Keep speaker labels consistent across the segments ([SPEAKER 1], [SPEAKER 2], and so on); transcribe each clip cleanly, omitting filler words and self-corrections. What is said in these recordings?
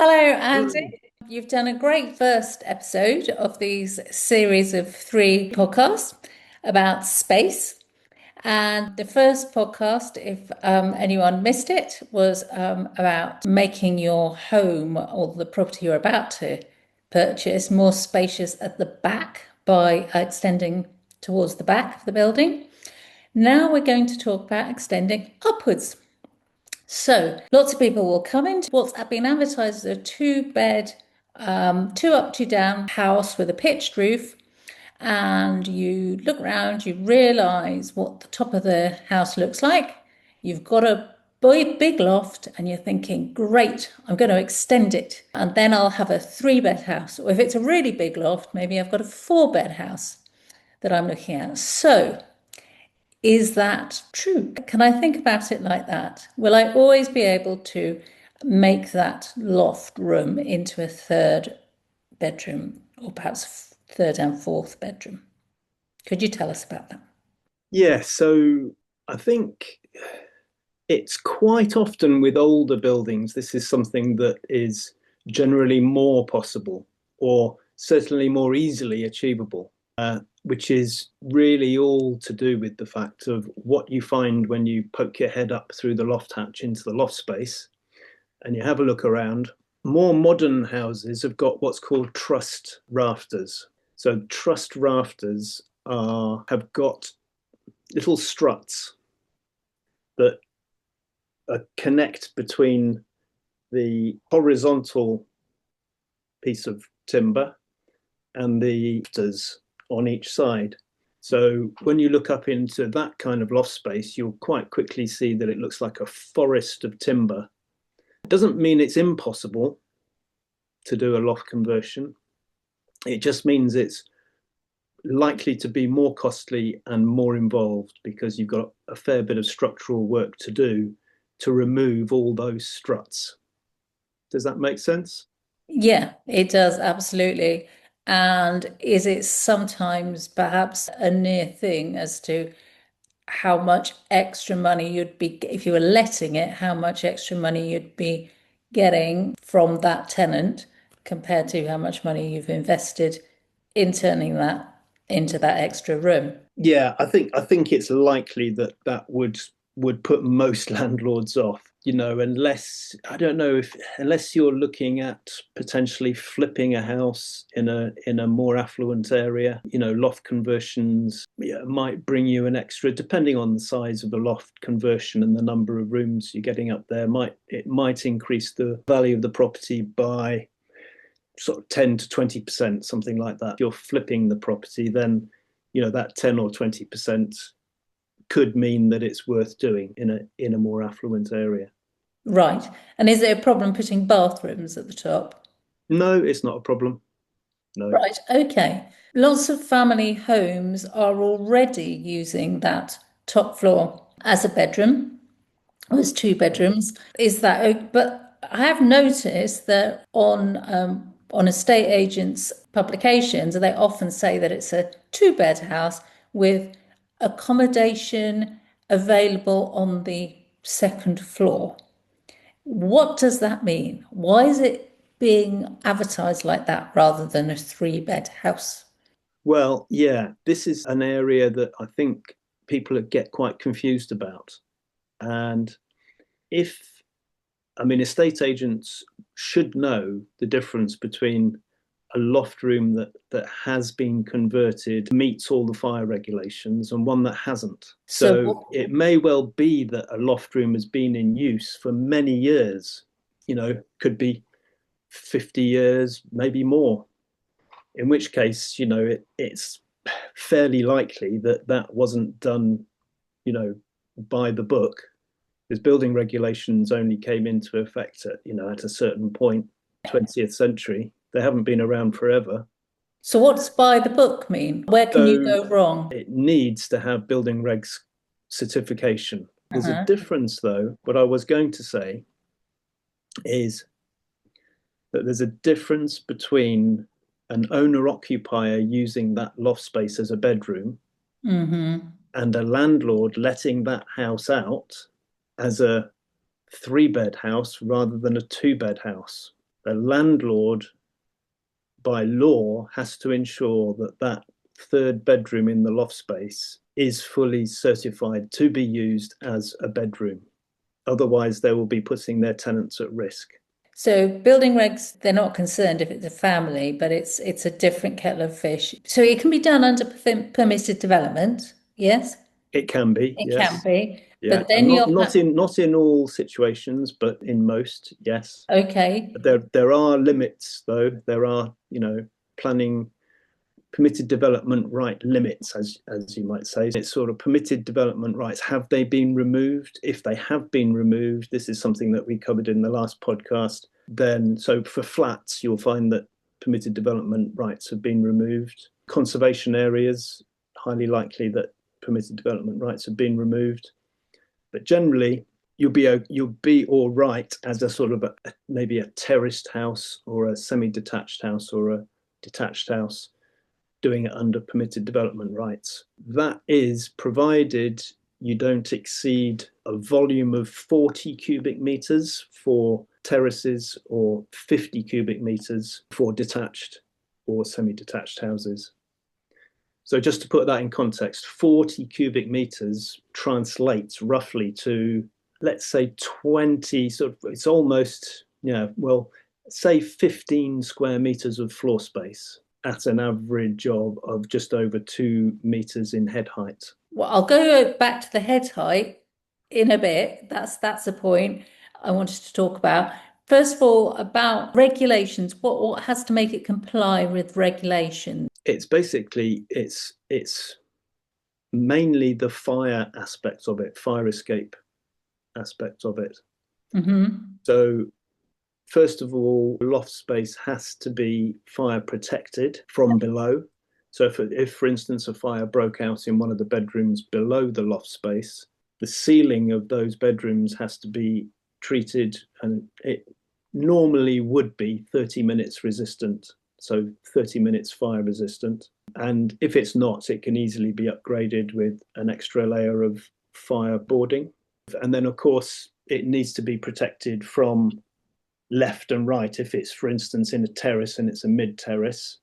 [SPEAKER 1] Hello, Andy.
[SPEAKER 2] Hello.
[SPEAKER 1] You've done a great first episode of these series of three podcasts about space. And the first podcast, if anyone missed it, was about making your home or the property you're about to purchase more spacious at the back by extending towards the back of the building. Now we're going to talk about extending upwards. So lots of people will come into what's been advertised as a two-bed, two up, two down house with a pitched roof. And you look around, you realize what the top of the house looks like. You've got a big loft, and you're thinking, great, I'm going to extend it. And then I'll have a three-bed house. Or if it's a really big loft, maybe I've got a four-bed house that I'm looking at. So is that true? Can I think about it like that? Will I always be able to make that loft room into a third bedroom or perhaps third and fourth bedroom? Could you tell us about that?
[SPEAKER 2] Yeah, so I think it's quite often with older buildings, this is something that is generally more possible or certainly more easily achievable, which is really all to do with the fact of what you find when you poke your head up through the loft hatch into the loft space and you have a look around. More modern houses have got what's called trussed rafters. So trussed rafters have got little struts that connect between the horizontal piece of timber and the rafters on each side. So when you look up into that kind of loft space, you'll quite quickly see that it looks like a forest of timber. It doesn't mean it's impossible to do a loft conversion. It just means it's likely to be more costly and more involved because you've got a fair bit of structural work to do to remove all those struts. Does that make sense?
[SPEAKER 1] Yeah, it does, absolutely. And is it sometimes perhaps a near thing as to how much extra money you'd be, if you were letting it, how much extra money you'd be getting from that tenant compared to how much money you've invested in turning that into that extra room?
[SPEAKER 2] Yeah, I think it's likely that that would put most landlords off, unless I don't know if unless you're looking at potentially flipping a house in a more affluent area, loft conversions, yeah, might bring you an extra, depending on the size of the loft conversion and the number of rooms you're getting up there, might increase the value of the property by sort of 10 to 20%, something like that. If you're flipping the property, then that 10 or 20% could mean that it's worth doing in a more affluent area.
[SPEAKER 1] Right. And is there a problem putting bathrooms at the top?
[SPEAKER 2] No, it's not a problem. No.
[SPEAKER 1] Right. Okay. Lots of family homes are already using that top floor as a bedroom, or as two bedrooms. Is that, but I have noticed that on estate agents' publications, they often say that it's a two-bed house with accommodation available on the second floor. What does that mean? Why is it being advertised like that rather than a three-bed house?
[SPEAKER 2] Well, yeah, this is an area that I think people get quite confused about. And if, I mean, estate agents should know the difference between a loft room that has been converted, meets all the fire regulations, and one that hasn't.
[SPEAKER 1] So,
[SPEAKER 2] So it may well be that a loft room has been in use for many years, could be 50 years, maybe more, in which case, it's fairly likely that that wasn't done, you know, by the book, because building regulations only came into effect at a certain point, 20th century. They haven't been around forever.
[SPEAKER 1] so what's by the book mean? Where can you
[SPEAKER 2] So
[SPEAKER 1] go wrong?
[SPEAKER 2] it needs to have building regs certification. There's a
[SPEAKER 1] Uh-huh.
[SPEAKER 2] difference, though. What I was going to say is that there's a difference between an owner occupier using that loft space as a bedroom
[SPEAKER 1] Mm-hmm.
[SPEAKER 2] and a landlord letting that house out as a three-bed house rather than a two-bed house. The landlord, by law, has to ensure that that third bedroom in the loft space is fully certified to be used as a bedroom. Otherwise, they will be putting their tenants at risk.
[SPEAKER 1] So building regs, they're not concerned if it's a family, but it's a different kettle of fish. So it can be done under permitted development. Yes,
[SPEAKER 2] It can be,
[SPEAKER 1] it can
[SPEAKER 2] yes.
[SPEAKER 1] be.
[SPEAKER 2] Yeah,
[SPEAKER 1] But
[SPEAKER 2] and
[SPEAKER 1] then
[SPEAKER 2] not
[SPEAKER 1] you'll
[SPEAKER 2] not
[SPEAKER 1] have,
[SPEAKER 2] in not in all situations, but in most, yes.
[SPEAKER 1] okay.
[SPEAKER 2] There are limits, though. There are, planning permitted development right limits, as you might say. It's sort of permitted development rights. Have they been removed? If they have been removed, this is something that we covered in the last podcast. Then, so for flats, you'll find that permitted development rights have been removed. Conservation areas, highly likely that permitted development rights have been removed. But generally, you'll be all right as a sort of maybe a terraced house or a semi-detached house or a detached house doing it under permitted development rights. That is provided you don't exceed a volume of 40 cubic meters for terraces or 50 cubic meters for detached or semi-detached houses. So just to put that in context, 40 cubic meters translates roughly to, let's say 20, sort of, it's almost, say 15 square meters of floor space at an average of just over 2 meters in head height.
[SPEAKER 1] Well, I'll go back to the head height in a bit. That's a point I wanted to talk about. First of all, about regulations. What has to make it comply with regulations?
[SPEAKER 2] It's basically it's mainly the fire aspects of it, fire escape aspects of it.
[SPEAKER 1] Hmm.
[SPEAKER 2] So first of all, loft space has to be fire protected from below. So if, for instance, a fire broke out in one of the bedrooms below the loft space, the ceiling of those bedrooms has to be treated, and it normally would be 30 minutes resistant. So 30 minutes fire resistant. And if it's not, it can easily be upgraded with an extra layer of fire boarding. And then, of course, it needs to be protected from left and right. If it's, for instance, in a terrace and it's a mid terrace,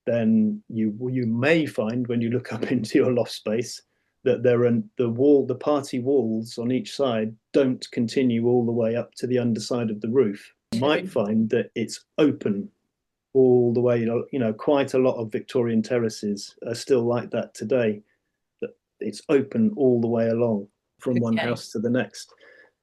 [SPEAKER 2] then you may find when you look up into your loft space that the party walls on each side don't continue all the way up to the underside of the roof. You might find that it's open all the way. Quite a lot of Victorian terraces are still like that today. That it's open all the way along from one
[SPEAKER 1] Okay,
[SPEAKER 2] house to the next.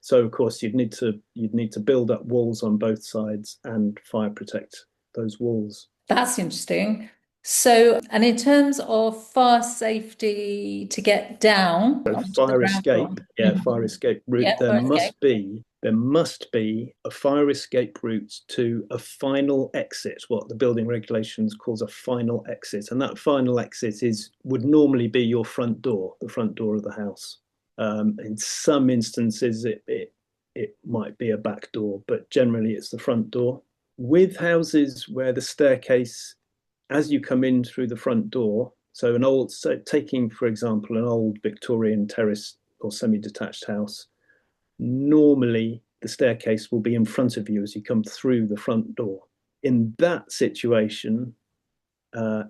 [SPEAKER 2] So of course you'd need to build up walls on both sides and fire protect those walls.
[SPEAKER 1] that's interesting. So, and in terms of fire safety to get down
[SPEAKER 2] So
[SPEAKER 1] onto the
[SPEAKER 2] fire
[SPEAKER 1] ground floor.
[SPEAKER 2] escape, yeah, fire
[SPEAKER 1] Mhm.
[SPEAKER 2] escape route.
[SPEAKER 1] Yeah,
[SPEAKER 2] There
[SPEAKER 1] fire escape.
[SPEAKER 2] must be a fire escape route to a final exit, what the building regulations calls a final exit, and that final exit would normally be your front door, the front door of the house. In some instances, it might be a back door, but generally it's the front door. With houses where the staircase, as you come in through the front door, so taking, for example, an old Victorian terrace or semi-detached house, normally the staircase will be in front of you as you come through the front door. In that situation,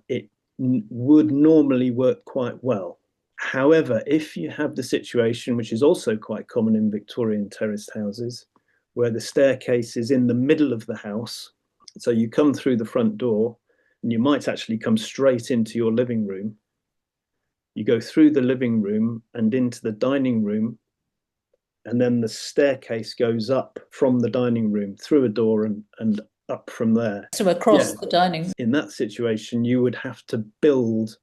[SPEAKER 2] it would normally work quite well. However, if you have the situation, which is also quite common in Victorian terraced houses, where the staircase is in the middle of the house, so you come through the front door and you might actually come straight into your living room. You go through the living room and into the dining room, and then the staircase goes up from the dining room through a door and up from there.
[SPEAKER 1] So
[SPEAKER 2] Yeah.
[SPEAKER 1] across the dining room.
[SPEAKER 2] In that situation, you would have to build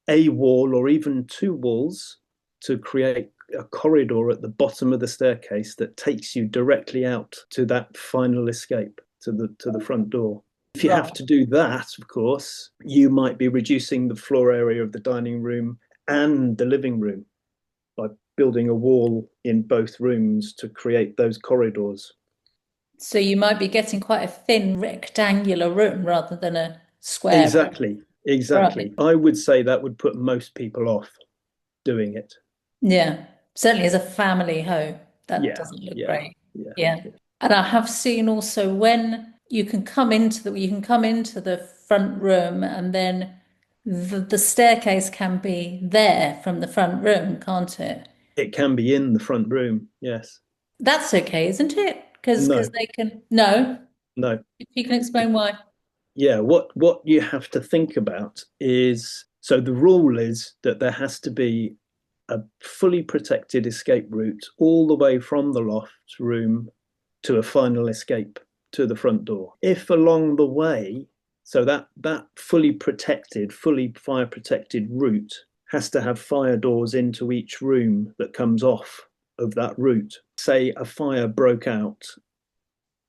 [SPEAKER 2] a wall or even two walls to create a corridor at the bottom of the staircase that takes you directly out to that final escape to the front door. If you have
[SPEAKER 1] Right.
[SPEAKER 2] to do that, of course, you might be reducing the floor area of the dining room and the living room by building a wall in both rooms to create those corridors.
[SPEAKER 1] So you might be getting quite a thin rectangular room rather than a square room.
[SPEAKER 2] Exactly,
[SPEAKER 1] Right.
[SPEAKER 2] exactly. I would say that would put most people off doing it.
[SPEAKER 1] Yeah. Certainly as a family home, that
[SPEAKER 2] Yeah,
[SPEAKER 1] doesn't look
[SPEAKER 2] yeah,
[SPEAKER 1] great.
[SPEAKER 2] yeah.
[SPEAKER 1] Yeah. And I have seen also when you can come into the front room and then the staircase can be there from the front room, can't it?
[SPEAKER 2] It can be in the front room, yes.
[SPEAKER 1] That's okay, isn't it? Because
[SPEAKER 2] No,
[SPEAKER 1] they can no.
[SPEAKER 2] no.
[SPEAKER 1] If you can explain why.
[SPEAKER 2] Yeah, what you have to think about is, so the rule is that there has to be a fully protected escape route all the way from the loft room to a final escape to the front door. If along the way, so that fully protected, fully fire protected route has to have fire doors into each room that comes off of that route. Say a fire broke out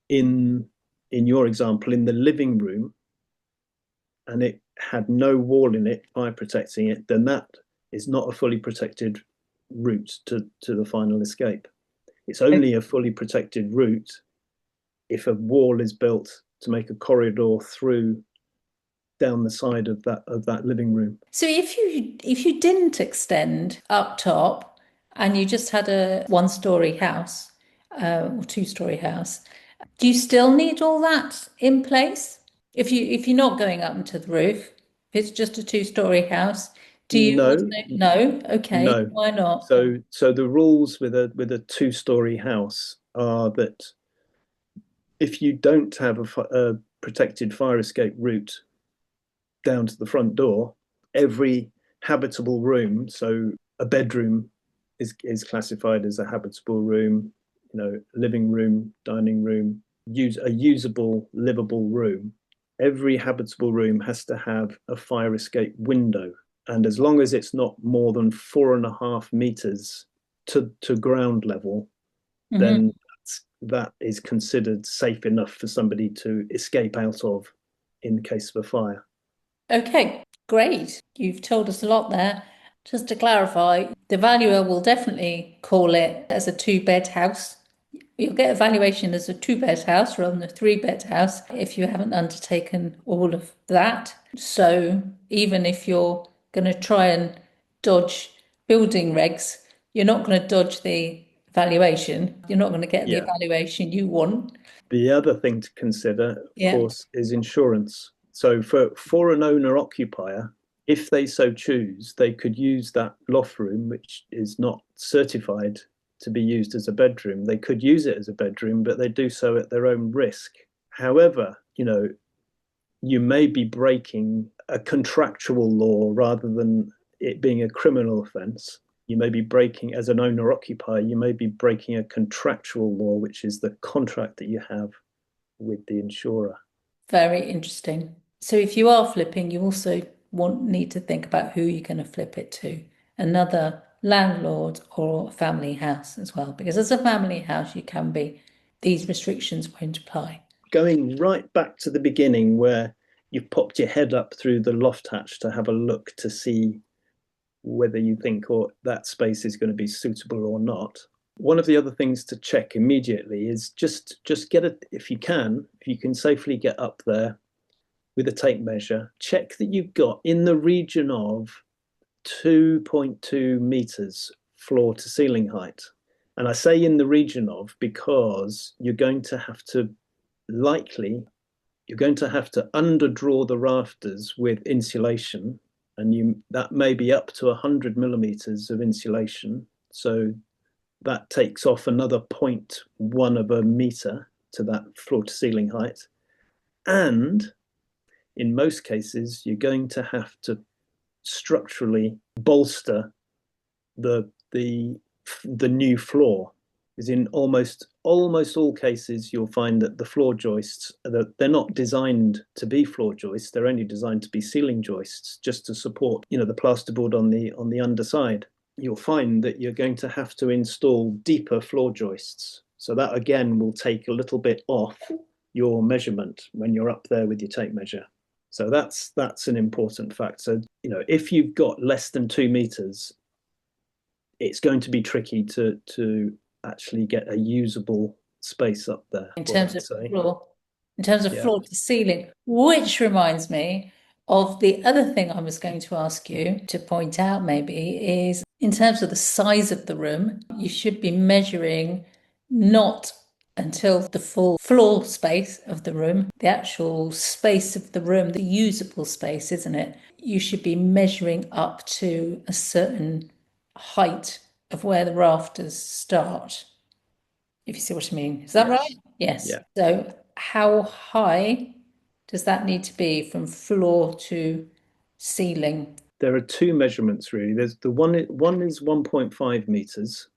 [SPEAKER 2] in in your example in the living room, and it had no wall in it, fire protecting it, then that is not a fully protected route to the final escape. It's only a fully protected route if a wall is built to make a corridor through down the side of that living room.
[SPEAKER 1] So if you didn't extend up top and you just had a one-story house or two-story house, do you still need all that in place? If you're not going up into the roof, if it's just a two-story house, do you also
[SPEAKER 2] No,
[SPEAKER 1] no? Okay,
[SPEAKER 2] no.
[SPEAKER 1] why not?
[SPEAKER 2] So the rules with a two-story house are that if you don't have a protected fire escape route down to the front door, every habitable room, so a bedroom is classified as a habitable room, living room, dining room, use a usable, livable room. Every habitable room has to have a fire escape window. And as long as it's not more than 4.5 meters to ground level,
[SPEAKER 1] Mhm.
[SPEAKER 2] then that is considered safe enough for somebody to escape out of in case of a fire.
[SPEAKER 1] Okay, great. You've told us a lot there. Just to clarify, the valuer will definitely call it as a two-bed house. You'll get a valuation as a two-bed house rather than a three-bed house if you haven't undertaken all of that. So even if you're going to try and dodge building regs, you're not going to dodge the valuation. You're not going to get the
[SPEAKER 2] Yeah.
[SPEAKER 1] evaluation you want.
[SPEAKER 2] The other thing to consider, of
[SPEAKER 1] Yeah.
[SPEAKER 2] course, is insurance. So for an owner occupier, if they so choose, they could use that loft room, which is not certified to be used as a bedroom. They could use it as a bedroom, but they do so at their own risk. However, you may be breaking a contractual law rather than it being a criminal offence. You may be breaking, as an owner occupier, you may be breaking a contractual law, which is the contract that you have with the insurer.
[SPEAKER 1] Very interesting. So if you are flipping, you also need to think about who you're going to flip it to. Another landlord or family house as well. Because as a family house, you can be, these restrictions won't apply.
[SPEAKER 2] Going right back to the beginning where you've popped your head up through the loft hatch to have a look to see whether you think or that space is going to be suitable or not. One of the other things to check immediately is just get it, if you can safely get up there with a tape measure, check that you've got in the region of 2.2 meters floor to ceiling height. And I say in the region of because likely you're going to have to underdraw the rafters with insulation, and that may be up to 100 millimeters of insulation. So that takes off another zero point 0.1 of a meter to that floor to ceiling height. And in most cases, you're going to have to structurally bolster the the new floor. Is in almost all cases you'll find that the floor joists they're not designed to be floor joists. They're only designed to be ceiling joists, just to support the plasterboard on the underside. You'll find that you're going to have to install deeper floor joists. So that again will take a little bit off your measurement when you're up there with your tape measure. So that's an important fact. So if you've got less than 2 meters, it's going to be tricky to actually get a usable space up there,
[SPEAKER 1] In
[SPEAKER 2] what
[SPEAKER 1] terms
[SPEAKER 2] I'd
[SPEAKER 1] of
[SPEAKER 2] say.
[SPEAKER 1] floor, in terms of
[SPEAKER 2] Yeah.
[SPEAKER 1] floor to ceiling, which reminds me of the other thing I was going to ask you to point out maybe is in terms of the size of the room, you should be measuring not until the full floor space of the room, the actual space of the room, the usable space, isn't it? You should be measuring up to a certain height of where the rafters start, if you see what I mean. Is that right?
[SPEAKER 2] Yes.
[SPEAKER 1] Yes.
[SPEAKER 2] Yeah.
[SPEAKER 1] So, how high does that need to be from floor to ceiling?
[SPEAKER 2] There are two measurements really. There's the one is 1.5 meters,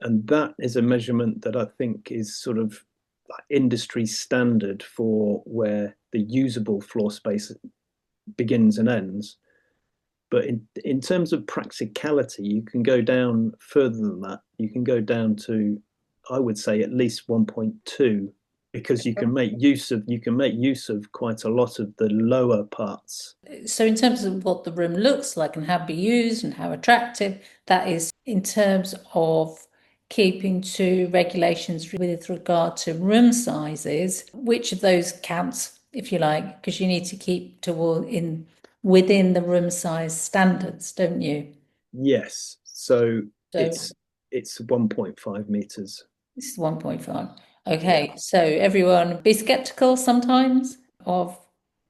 [SPEAKER 2] and that is a measurement that I think is sort of like industry standard for where the usable floor space begins and ends. But in terms of practicality, you can go down further than that. You can go down to, I would say, at least 1.2, because you can make use of quite a lot of the lower parts.
[SPEAKER 1] So, in terms of what the room looks like and how to be used and how attractive, that is in terms of keeping to regulations with regard to room sizes. Which of those counts, if you like, because you need to keep toward in within the room size standards, don't you?
[SPEAKER 2] Yes, so
[SPEAKER 1] So
[SPEAKER 2] it's 1.5 meters.
[SPEAKER 1] this is 1.5.
[SPEAKER 2] Yeah.
[SPEAKER 1] Okay, so everyone be skeptical sometimes of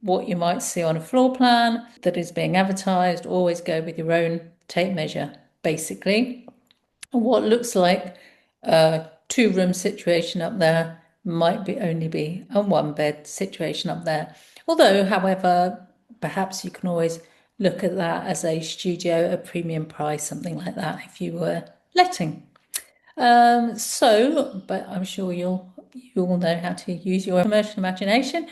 [SPEAKER 1] what you might see on a floor plan that is being advertised. Always go with your own tape measure, basically. What looks like a two-room situation up there might be only be a one-bed situation up there. Although, however, perhaps you can always look at that as a studio, a premium price, something like that, if you were letting. But I'm sure you'll know how to use your commercial imagination.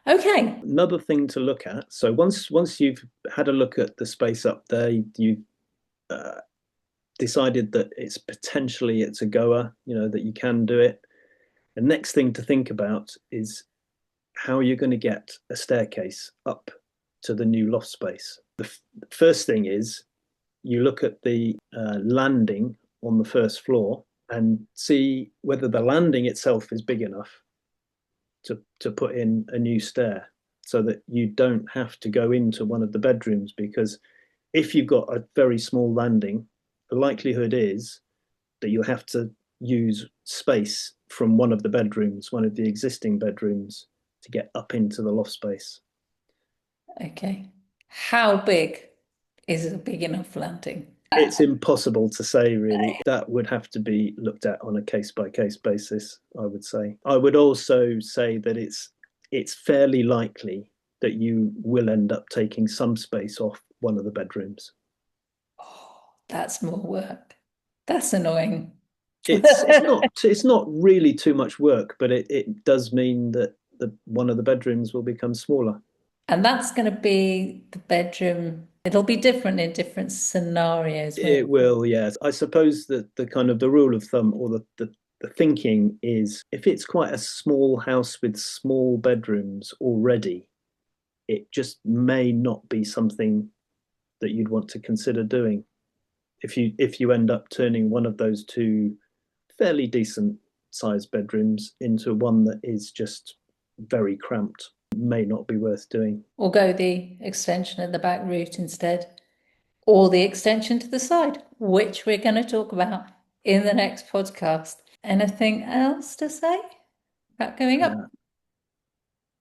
[SPEAKER 1] Okay.
[SPEAKER 2] Another thing to look at. So once you've had a look at the space up there, you uh, decided that it's a goer, that you can do it. The next thing to think about is how you're going to get a staircase up to the new loft space. The first thing is you look at the landing on the first floor and see whether the landing itself is big enough to put in a new stair so that you don't have to go into one of the bedrooms, because if you've got a very small landing, the likelihood is that you'll have to use space from one of the bedrooms, one of the existing bedrooms, to get up into the loft space.
[SPEAKER 1] Okay. How big is a big enough landing?
[SPEAKER 2] It's impossible to say, really. That would have to be looked at on a case by case basis, I would say. I would also say that it's fairly likely that you will end up taking some space off one of the bedrooms.
[SPEAKER 1] Oh, that's more work. That's annoying.
[SPEAKER 2] It's not really too much work, but it does mean that the one of the bedrooms will become smaller.
[SPEAKER 1] And that's going to be the bedroom. It'll be different in different scenarios, won't
[SPEAKER 2] It will, yes. I suppose that the kind of the rule of thumb, or the thinking is, if it's quite a small house with small bedrooms already, it just may not be something that you'd want to consider doing. If you end up turning one of those two fairly decent sized bedrooms into one that is just very cramped, may not be worth doing.
[SPEAKER 1] Or go the extension at the back route instead, or the extension to the side, which we're going to talk about in the next podcast. Anything else to say about going up?
[SPEAKER 2] Uh,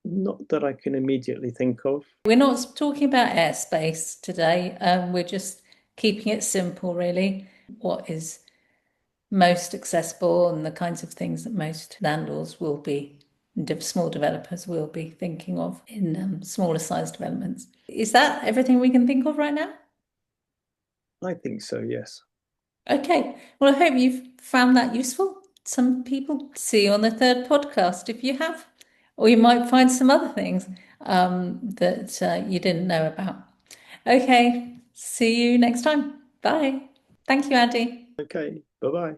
[SPEAKER 2] Not that I can immediately think of.
[SPEAKER 1] We're not talking about airspace today. We're just keeping it simple, really. What is most accessible and the kinds of things that most landlords will be, small developers will be thinking of in smaller size developments. Is that everything we can think of right now?
[SPEAKER 2] I think so, yes.
[SPEAKER 1] Okay. Well, I hope you've found that useful. Some people see you on the third podcast if you have, or you might find some other things that you didn't know about. Okay. See you next time. Bye. Thank you, Andy.
[SPEAKER 2] Okay, bye bye.